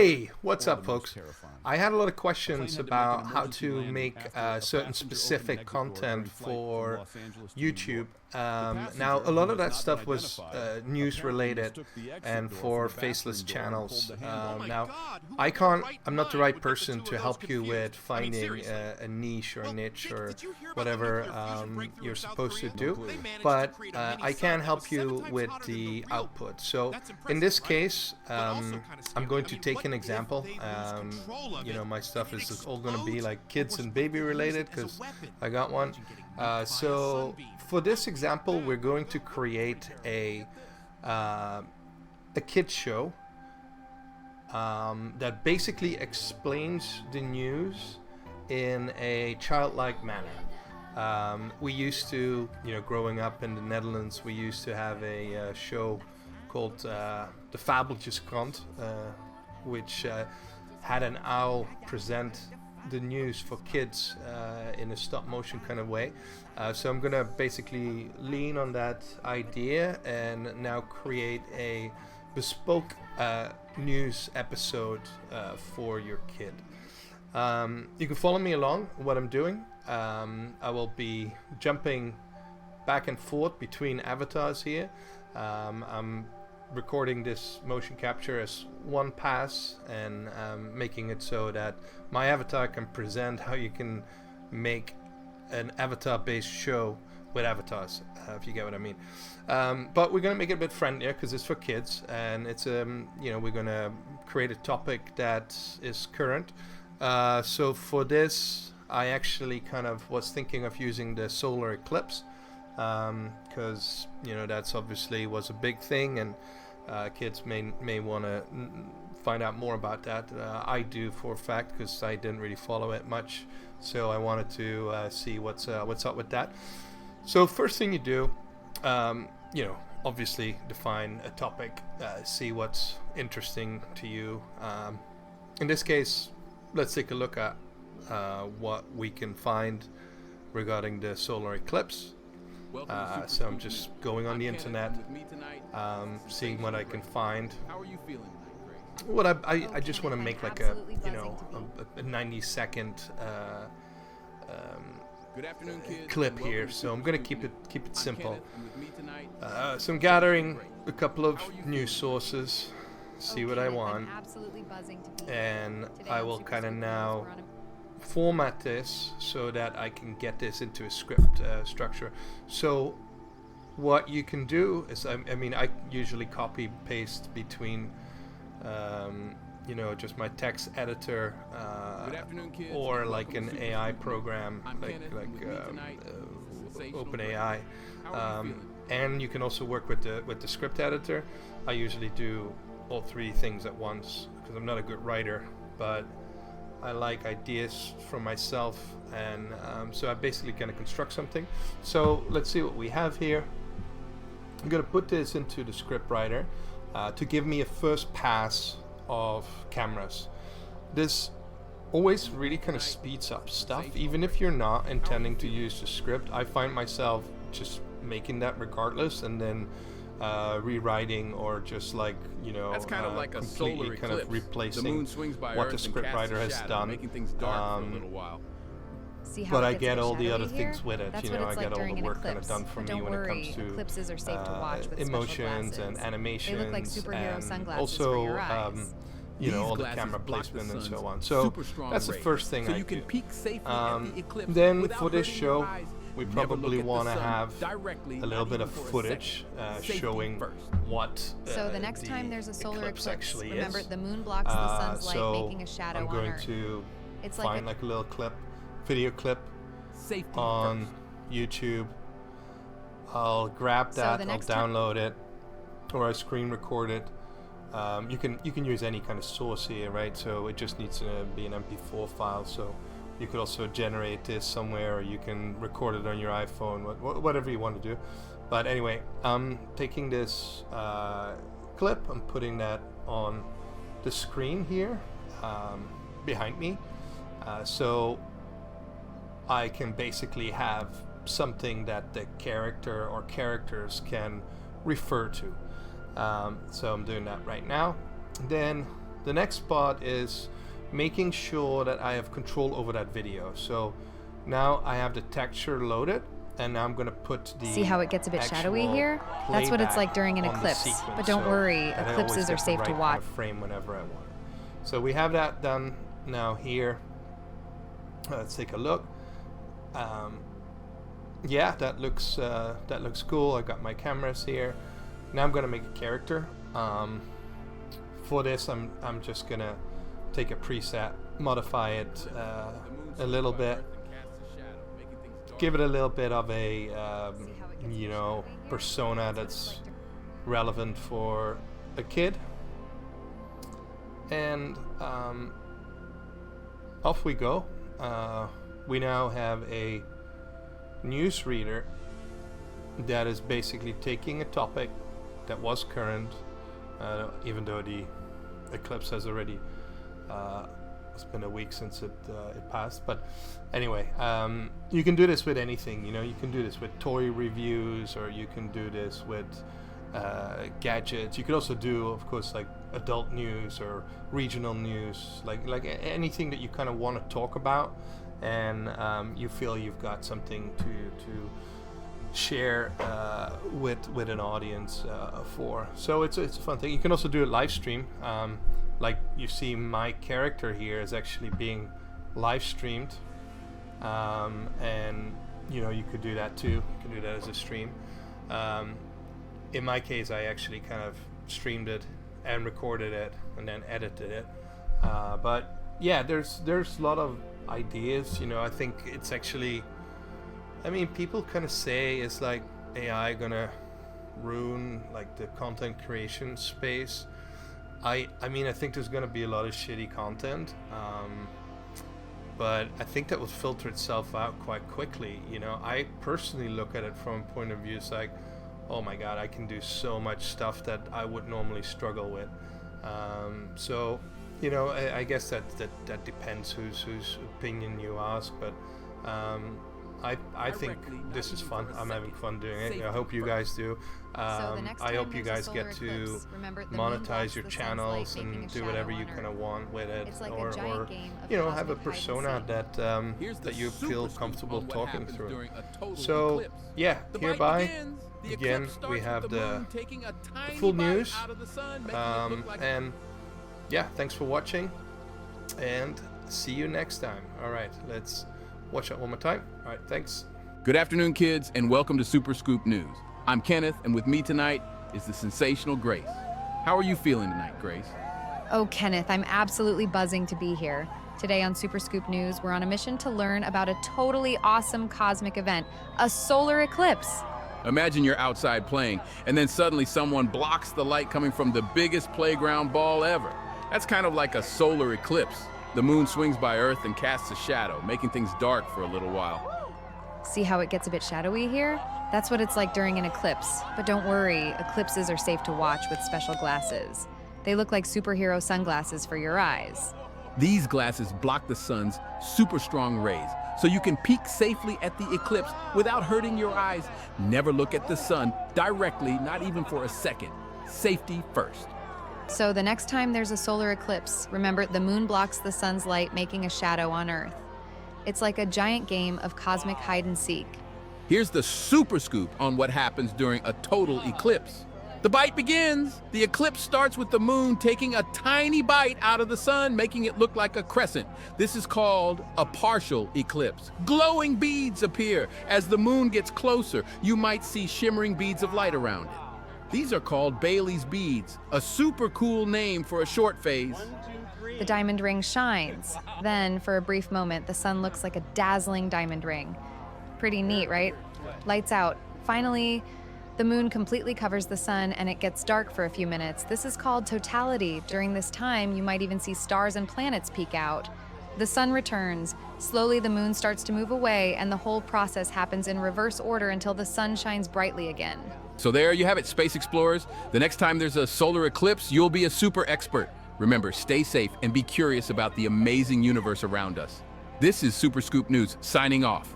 Hey, what's up, folks? I had a lot of questions about how to make certain specific content for YouTube. Now, a lot of that stuff was news related and for faceless channels. Now, I'm not the right person to help you with finding a niche or a niche or whatever you're supposed to do, but I can help you with the output. So in this case, I'm going to take an example. My stuff is all going to be like kids and baby related because I got one. So for this example, we're going to create a kids show that basically explains the news in a childlike manner. We used to, growing up in the Netherlands, we used to have a show called the Replikant, which had an owl present the news for kids in a stop motion kind of way. So I'm gonna basically lean on that idea and now create a bespoke news episode for your kid. You can follow me along what I'm doing. I will be jumping back and forth between avatars here. I'm recording this motion capture as one pass and making it so that my avatar can present how you can make an avatar based show with avatars, if you get what I mean. But we're gonna make it a bit friendlier because it's for kids, and it's we're gonna create a topic that is current. So for this, I actually kind of was thinking of using the solar eclipse, because that's obviously was a big thing, and kids may want to find out more about that. I do for a fact because I didn't really follow it much, so I wanted to see what's up with that. So first thing you do, obviously define a topic, see what's interesting to you. In this case, let's take a look at what we can find regarding the solar eclipse. So I'm just going on the internet, seeing what I can find. What I just want to make like a 90-second clip here, so I'm gonna keep it simple. So I'm gathering a couple of news sources, see what I want, and I will kind of now format this so that I can get this into a script structure. So what you can do is, I usually copy paste between just my text editor or like an AI program like OpenAI, and you can also work with the script editor. I usually do all three things at once because I'm not a good writer, but I like ideas from myself, and so I'm basically going to construct something. So let's see what we have here. I'm going to put this into the script writer to give me a first pass of cameras. This always really kind of speeds up stuff, even if you're not intending to use the script. I find myself just making that regardless, and then rewriting or just that's kind of like completely kind of replacing what the scriptwriter has done. Making things dark for a little while. But I get all the other things with it. I get all the work kind of done for me when it comes to emotions and animations, and also all the camera placement and so on. So that's the first thing I do. Then for this show, we probably want to have a little bit of footage showing what so the next time there's a solar eclipse, remember is. The moon blocks the sun's light, making a shadow I'm on going Earth. to It's find like a little video clip on YouTube. I'll grab that, I'll download it, or I screen record it. You can use any kind of source here, right? So it just needs to be an MP4 file. So you could also generate this somewhere, or you can record it on your iPhone, whatever you want to do. But anyway, I'm taking this clip, I'm putting that on the screen here behind me, so I can basically have something that the character or characters can refer to. So I'm doing that right now. Then the next part is making sure that I have control over that video. So now I have the texture loaded, and now I'm going to put the See how it gets a bit shadowy here? That's what it's like during an eclipse. But don't worry, eclipses are safe to watch. Kind of frame whenever I want. So we have that done now here. Let's take a look. Yeah, that looks cool. I got my cameras here. Now I'm gonna make a character. For this, I'm just gonna take a preset, modify it a little bit, give it a little bit of a you know, persona that's relevant for a kid, and off we go. We now have a newsreader that is basically taking a topic that was current, even though the eclipse has already it's been a week since it passed, but anyway, you can do this with anything. You know, you can do this with toy reviews, or you can do this with gadgets. You could also do, of course, like adult news or regional news, like anything that you kind of want to talk about, and you feel you've got something to share with an audience for. So it's a fun thing. You can also do a live stream. Like you see, my character here is actually being live streamed, and you know, you could do that too. You can do that as a stream. In my case, I actually kind of streamed it and recorded it and then edited it. But yeah, there's a lot of ideas. You know, I think it's actually, I mean, people kind of say, is like AI gonna ruin like the content creation space? I mean, I think there's gonna be a lot of shitty content, but I think that will filter itself out quite quickly. You know, I personally look at it from a point of view, it's like, oh my god, I can do so much stuff that I would normally struggle with. So, you know, I guess that depends whose opinion you ask, but I think this is fun. I'm having fun doing it. I hope you guys do. I hope you guys get to monetize your channels and do whatever you kind of want with it, or you know, have a persona that that you feel comfortable talking through. So yeah, hereby again we have the full news, and yeah, thanks for watching, and see you next time. All right, let's watch that one more time. All right, thanks. Good afternoon, kids, and welcome to Super Scoop News. I'm Kenneth, and with me tonight is the sensational Grace. How are you feeling tonight, Grace? Oh, Kenneth, I'm absolutely buzzing to be here. Today on Super Scoop News, we're on a mission to learn about a totally awesome cosmic event, a solar eclipse. Imagine you're outside playing, and then suddenly someone blocks the light coming from the biggest playground ball ever. That's kind of like a solar eclipse. The moon swings by Earth and casts a shadow, making things dark for a little while. See how it gets a bit shadowy here? That's what it's like during an eclipse. But don't worry, eclipses are safe to watch with special glasses. They look like superhero sunglasses for your eyes. These glasses block the sun's super strong rays, so you can peek safely at the eclipse without hurting your eyes. Never look at the sun directly, not even for a second. Safety first. So the next time there's a solar eclipse, remember the moon blocks the sun's light, making a shadow on Earth. It's like a giant game of cosmic hide and seek. Here's the super scoop on what happens during a total eclipse. The bite begins. The eclipse starts with the moon taking a tiny bite out of the sun, making it look like a crescent. This is called a partial eclipse. Glowing beads appear. As the moon gets closer, you might see shimmering beads of light around it. These are called Bailey's beads, a super cool name for a short phase. The diamond ring shines. Then, for a brief moment, the sun looks like a dazzling diamond ring. Pretty neat, right? Lights out. Finally, the moon completely covers the sun and it gets dark for a few minutes. This is called totality. During this time, you might even see stars and planets peek out. The sun returns. Slowly, the moon starts to move away, and the whole process happens in reverse order until the sun shines brightly again. So there you have it, Space Explorers. The next time there's a solar eclipse, you'll be a super expert. Remember, stay safe and be curious about the amazing universe around us. This is Super Scoop News, signing off.